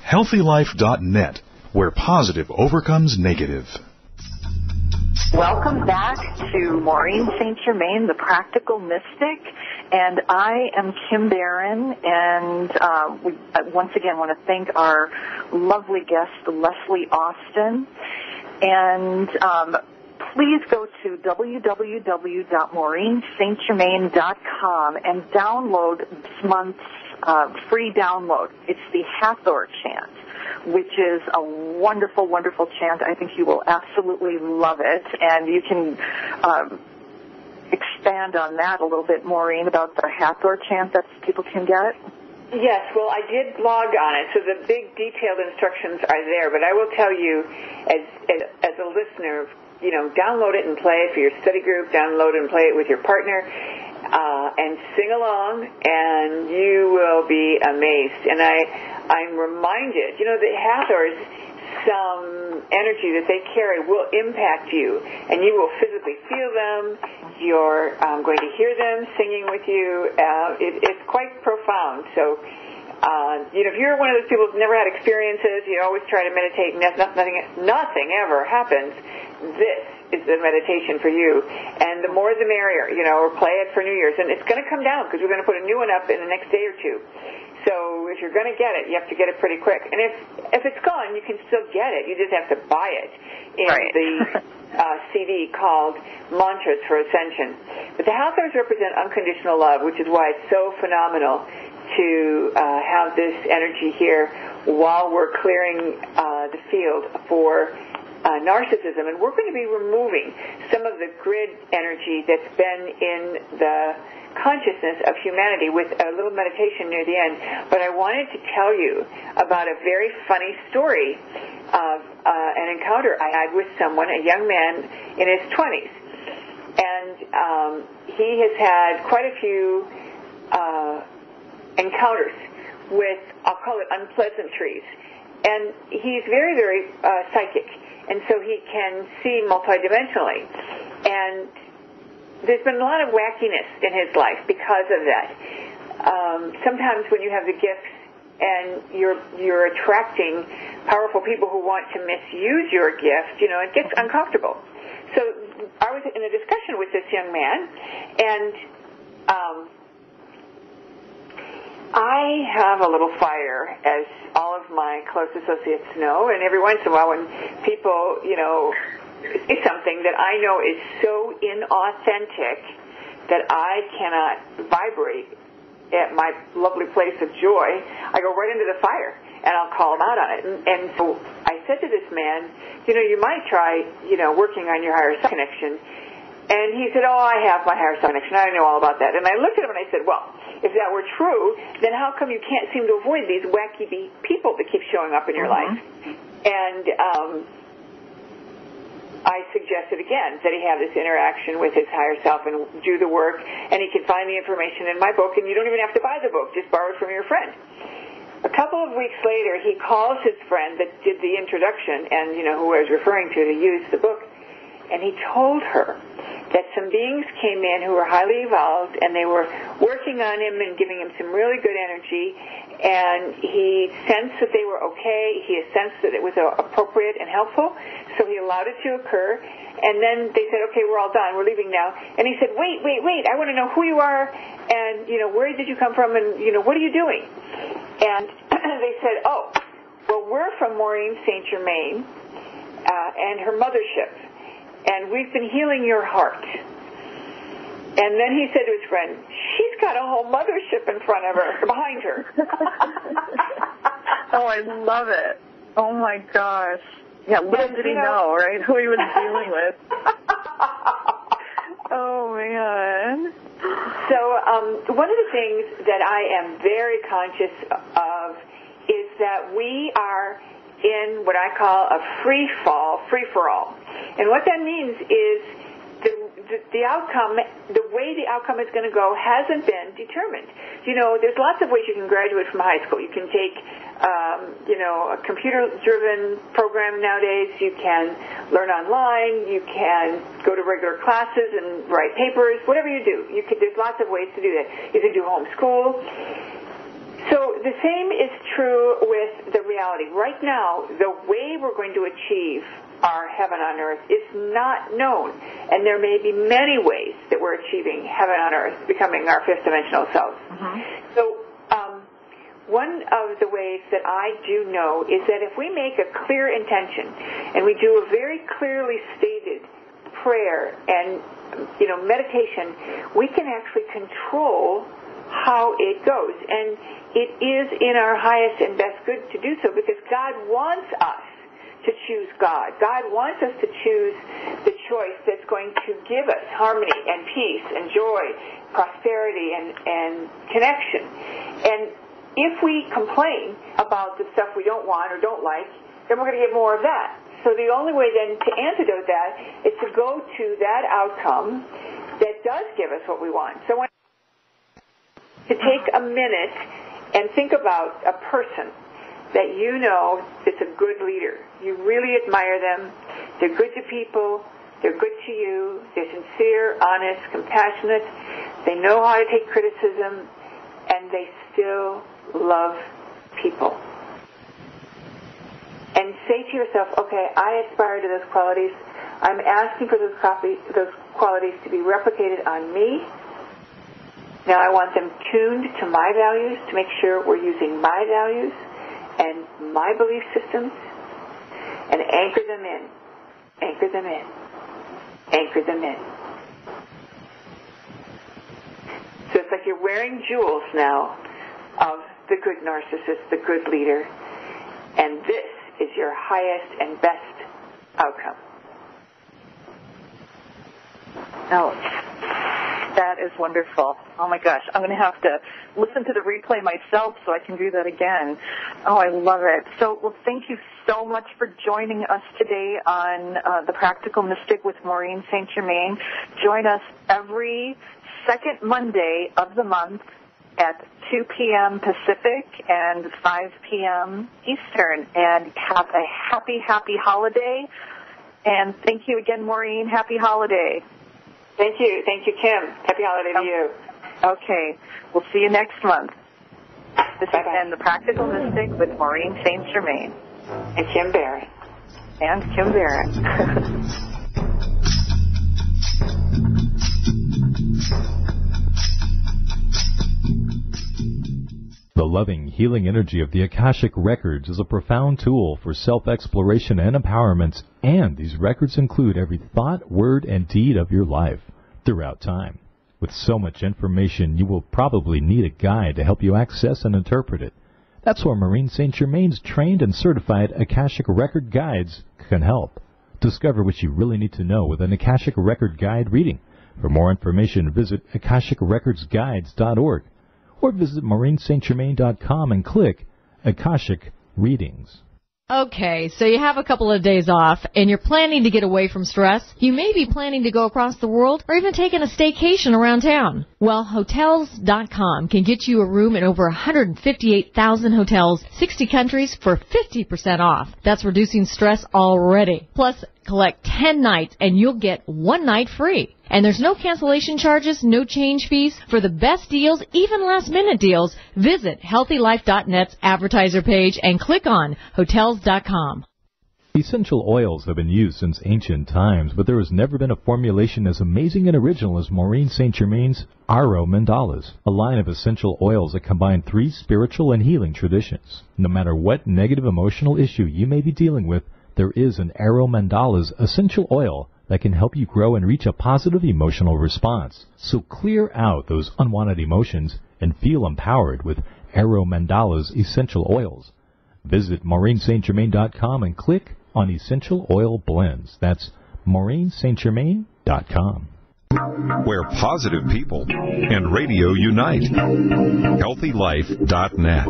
HealthyLife.net, where positive overcomes negative.
Welcome back to Maureen St Germain, the Practical Mystic, and I am Kim Barron, and we once again want to thank our lovely guest, Leslie Austin, and please go to www.maureenstgermain.com and download this month's free download. It's the Hathor chant, which is a wonderful, wonderful chant. I think you will absolutely love it. And you can expand on that a little bit, Maureen, about the Hathor chant that people can get.
Yes, well, I did blog on it, so the big detailed instructions are there. But I will tell you, as a listener, you know, download it and play it for your study group, download it and play it with your partner, and sing along, and you will be amazed. And I'm reminded, you know, that Hathors, some energy that they carry will impact you, and you will physically feel them. You're going to hear them singing with you. It's quite profound. So, you know, if you're one of those people who's never had experiences, you always try to meditate, and nothing ever happens, this is the meditation for you. And the more the merrier, or play it for New Year's. And it's going to come down because we're going to put a new one up in the next day or two. So if you're going to get it, you have to get it pretty quick. And if it's gone, you can still get it. You just have to buy it in the CD called Mantras for Ascension. But the Halcars represent unconditional love, which is why it's so phenomenal to have this energy here while we're clearing the field for narcissism. And we're going to be removing some of the grid energy that's been in the consciousness of humanity with a little meditation near the end. But I wanted to tell you about a very funny story of an encounter I had with someone, a young man in his 20s. And he has had quite a few encounters with, I'll call it unpleasantries. And he's very, very psychic. And so he can see multidimensionally. And there's been a lot of wackiness in his life because of that. Sometimes when you have the gifts and you're attracting powerful people who want to misuse your gift, it gets uncomfortable. So I was in a discussion with this young man, and I have a little fire, as all of my close associates know, and every once in a while when people, is something that I know is so inauthentic that I cannot vibrate at my lovely place of joy, I go right into the fire, and I'll call them out on it. And so I said to this man, you might try, working on your higher self connection. And he said, I have my higher self connection. I know all about that. And I looked at him and I said, well, if that were true, then how come you can't seem to avoid these wacky people that keep showing up in your life? And I suggested again that he have this interaction with his higher self and do the work, and he could find the information in my book, and you don't even have to buy the book, just borrow it from your friend. A couple of weeks later, he calls his friend that did the introduction and, who I was referring to use the book, and he told her that some beings came in who were highly evolved, and they were working on him and giving him some really good energy, and he sensed that they were okay. He sensed that it was appropriate and helpful, so he allowed it to occur. And then they said, okay, we're all done. We're leaving now. And he said, wait. I want to know who you are, and, where did you come from, and, what are you doing? And they said, well, we're from Maureen St Germain and her mothership, and we've been healing your heart. And then he said to his friend, she's got a whole mothership in front of her, behind her.
Oh, I love it. Oh, my gosh. Yeah, little did he know, right, who he was dealing with. Oh, man.
So one of the things that I am very conscious of is that we are in what I call a free-for-all. And what that means is the outcome, the way the outcome is going to go hasn't been determined. There's lots of ways you can graduate from high school. You can take, a computer-driven program nowadays. You can learn online. You can go to regular classes and write papers. Whatever you do, there's lots of ways to do that. You can do homeschool. So the same is true with the reality. Right now, the way we're going to achieve our heaven on earth is not known. And there may be many ways that we're achieving heaven on earth, becoming our fifth dimensional selves. So one of the ways that I do know is that if we make a clear intention and we do a very clearly stated prayer and, meditation, we can actually control how it goes. And it is in our highest and best good to do so, because God wants us to choose God. God wants us to choose the choice that's going to give us harmony and peace and joy, prosperity and connection. And if we complain about the stuff we don't want or don't like, then we're going to get more of that. So the only way then to antidote that is to go to that outcome that does give us what we want. So I want to take a minute and think about a person that you know is a good leader. You really admire them. They're good to people. They're good to you. They're sincere, honest, compassionate. They know how to take criticism, and they still love people. And say to yourself, okay, I aspire to those qualities. I'm asking for those qualities to be replicated on me. Now I want them tuned to my values to make sure we're using my values and my belief systems, and anchor them in, anchor them in, anchor them in. So it's like you're wearing jewels now of the good narcissist, the good leader, and this is your highest and best outcome.
Oh, that is wonderful. Oh my gosh, I'm going to have to listen to the replay myself so I can do that again. Oh, I love it. So, well, thank you so much for joining us today on The Practical Mystic with Maureen St Germain. Join us every second Monday of the month at 2 p.m. Pacific and 5 p.m. Eastern. And have a happy, happy holiday. And thank you again, Maureen. Happy holiday.
Thank you. Thank you, Kim. Happy holiday to you.
Okay. We'll see you next month. This has been The Practical Mystic with Maureen St Germain.
And Kim Barrett.
And Kim Barrett.
The loving, healing energy of the Akashic Records is a profound tool for self-exploration and empowerment, and these records include every thought, word, and deed of your life throughout time. With so much information, you will probably need a guide to help you access and interpret it. That's where Maureen St Germain's trained and certified Akashic Record guides can help. Discover what you really need to know with an Akashic Record guide reading. For more information, visit AkashicRecordsGuides.org. or visit MaureenStGermain.com and click Akashic Readings.
Okay, so you have a couple of days off, and you're planning to get away from stress. You may be planning to go across the world, or even taking a staycation around town. Well, Hotels.com can get you a room in over 158,000 hotels, 60 countries, for 50% off. That's reducing stress already. Plus, collect 10 nights, and you'll get 1 night free. And there's no cancellation charges, no change fees. For the best deals, even last-minute deals, visit HealthyLife.net's advertiser page and click on Hotels.com.
Essential oils have been used since ancient times, but there has never been a formulation as amazing and original as Maureen St Germain's Aro Mandalas, a line of essential oils that combine 3 spiritual and healing traditions. No matter what negative emotional issue you may be dealing with, there is an Aro Mandalas essential oil that can help you grow and reach a positive emotional response. So clear out those unwanted emotions and feel empowered with Aro Mandalas essential oils. Visit MaureenStGermain.com and click on Essential Oil Blends. That's MaureenStGermain.com.
Where positive people and radio unite. HealthyLife.net.